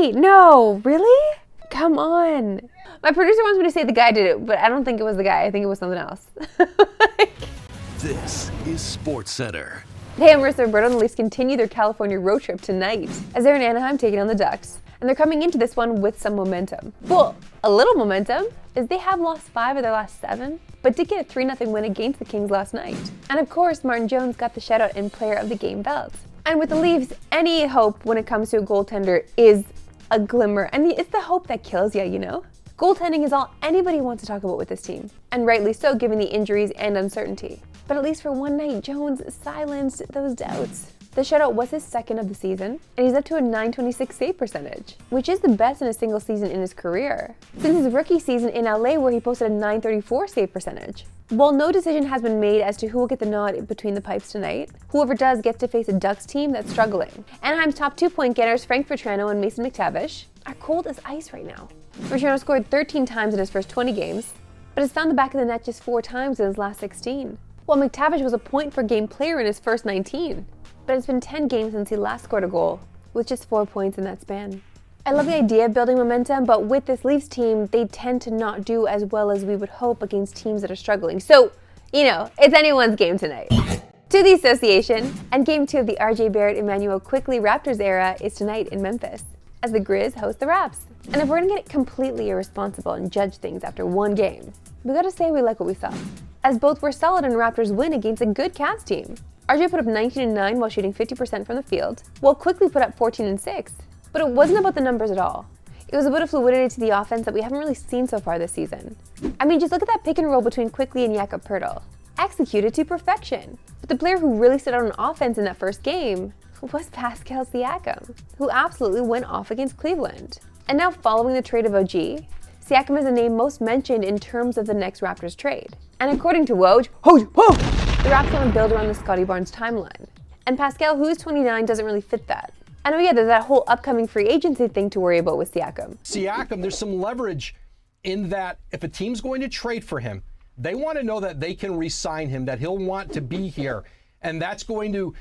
Wait, no, really? Come on. My producer wants me to say the guy did it, but I don't think it was the guy. I think it was something else. This is SportsCenter. Hey, I'm Marissa Roberto, and the Leafs continue their California road trip tonight as they're in Anaheim taking on the Ducks. And they're coming into this one with some momentum. Well, a little momentum, as they have lost 5 of their last 7, but did get a 3-0 win against the Kings last night. And of course, Martin Jones got the shutout in Player of the Game belt. And with the Leafs, any hope when it comes to a goaltender is a glimmer. And it's the hope that kills you, you know? Goaltending is all anybody wants to talk about with this team. And rightly so, given the injuries and uncertainty. But at least for one night, Jones silenced those doubts. The shutout was his second of the season, and he's up to a .926 save percentage, which is the best in a single season in his career, since his rookie season in LA where he posted a .934 save percentage. While no decision has been made as to who will get the nod between the pipes tonight, whoever does gets to face a Ducks team that's struggling. Anaheim's top 2-point getters Frank Vatrano and Mason McTavish are cold as ice right now. Vatrano scored 13 times in his first 20 games, but has found the back of the net just 4 times in his last 16, while McTavish was a point-per-game player in his first 19. But it's been 10 games since he last scored a goal, with just 4 points in that span. I love the idea of building momentum, but with this Leafs team, they tend to not do as well as we would hope against teams that are struggling. So, you know, it's anyone's game tonight. To the association, and Game 2 of the RJ Barrett Emmanuel Quickly Raptors era is tonight in Memphis, as the Grizz host the Raps. And if we're gonna get completely irresponsible and judge things after one game, we gotta say we like what we saw, as both were solid in Raptors' win against a good Cavs team. RJ put up 19-9 while shooting 50% from the field, while Quickly put up 14-6. But it wasn't about the numbers at all. It was about a fluidity to the offense that we haven't really seen so far this season. I mean, just look at that pick and roll between Quickly and Jakob Poeltl. Executed to perfection. But the player who really stood out on offense in that first game was Pascal Siakam, who absolutely went off against Cleveland. And now following the trade of OG, Siakam is the name most mentioned in terms of the next Raptors trade. And according to Woj, the Raps want to build around the Scotty Barnes timeline. And Pascal, who is 29, doesn't really fit that. And oh yeah, there's that whole upcoming free agency thing to worry about with Siakam. Siakam, there's some leverage in that if a team's going to trade for him, they want to know that they can re-sign him, that he'll want to be here. And that's going to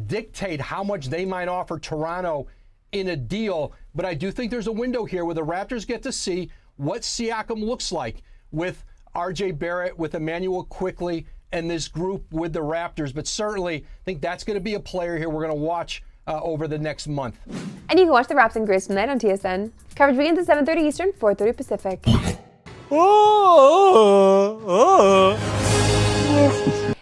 dictate how much they might offer Toronto in a deal. But I do think there's a window here where the Raptors get to see what Siakam looks like with RJ Barrett, with Emmanuel Quickly, and this group with the Raptors. But certainly, I think that's going to be a player here we're going to watch over the next month. And you can watch the Raps and Grizz tonight on TSN. Coverage begins at 7:30 Eastern, 4:30 Pacific.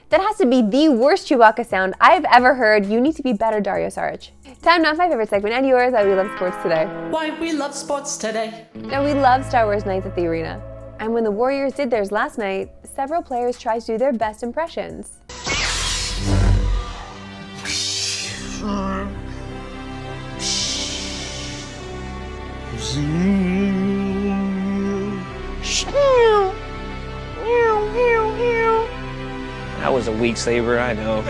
That has to be the worst Chewbacca sound I've ever heard. You need to be better, Dario Saric. Time now for my favorite segment and yours, Why We Love Sports Today. Why we love sports today. Now, we love Star Wars nights at the arena. And when the Warriors did theirs last night, several players tried to do their best impressions. That was a weak saber, I know.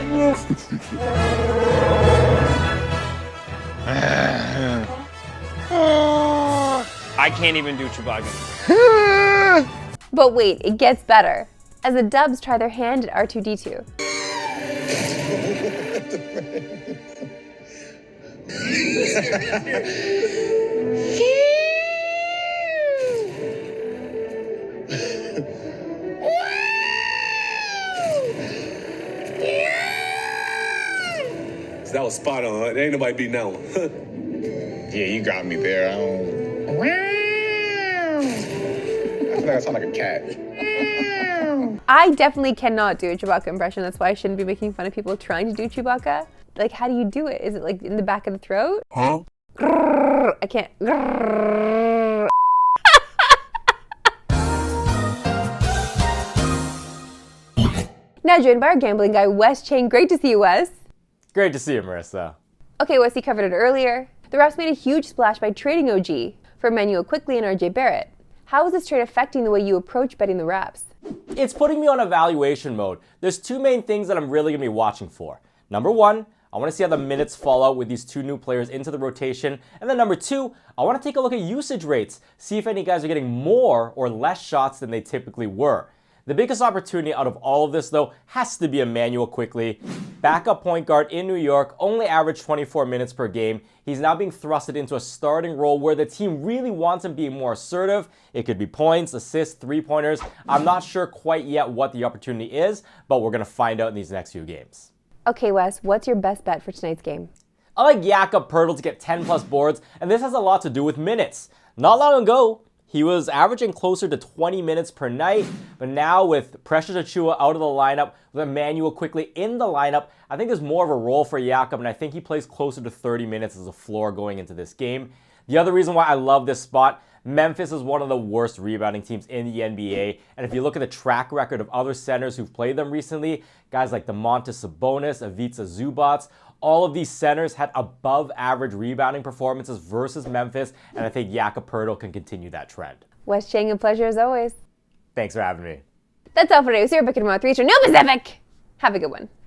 I can't even do Chewbacca. But wait, it gets better, as the Dubs try their hand at R2-D2. That was spot on. There ain't nobody beating that one. Yeah, you got me there. I feel like I sound like a cat. I definitely cannot do a Chewbacca impression. That's why I shouldn't be making fun of people trying to do Chewbacca. Like, how do you do it? Is it like in the back of the throat? Huh? I can't. Now joined by our gambling guy, Wes Chang. Great to see you, Wes. Great to see you, Marissa. Okay, Wes, you covered it earlier. The Raps made a huge splash by trading OG for Emmanuel Quickly and RJ Barrett. How is this trade affecting the way you approach betting the Raps? It's putting me on evaluation mode. There's 2 main things that I'm really going to be watching for. Number 1, I want to see how the minutes fall out with these 2 new players into the rotation. And then number 2, I want to take a look at usage rates, see if any guys are getting more or less shots than they typically were. The biggest opportunity out of all of this, though, has to be Immanuel Quickley. Backup point guard in New York, only averaged 24 minutes per game. He's now being thrusted into a starting role where the team really wants him being more assertive. It could be points, assists, three-pointers. I'm not sure quite yet what the opportunity is, but we're going to find out in these next few games. Okay, Wes, what's your best bet for tonight's game? I like Jakob Poeltl to get 10 plus boards, and this has a lot to do with minutes. Not long ago, he was averaging closer to 20 minutes per night, but now with Precious Achiuwa out of the lineup, with Immanuel Quickley in the lineup, I think there's more of a role for Jakob, and I think he plays closer to 30 minutes as a floor going into this game. The other reason why I love this spot, Memphis is one of the worst rebounding teams in the NBA, and if you look at the track record of other centers who've played them recently, guys like Domantas Sabonis, Ivica Zubac, all of these centers had above average rebounding performances versus Memphis, and I think Jakob Poeltl can continue that trend. Wes Chang, a pleasure as always. Thanks for having me. That's all for today. We'll see you back tomorrow at 3 Eastern. No Pacific! Have a good one.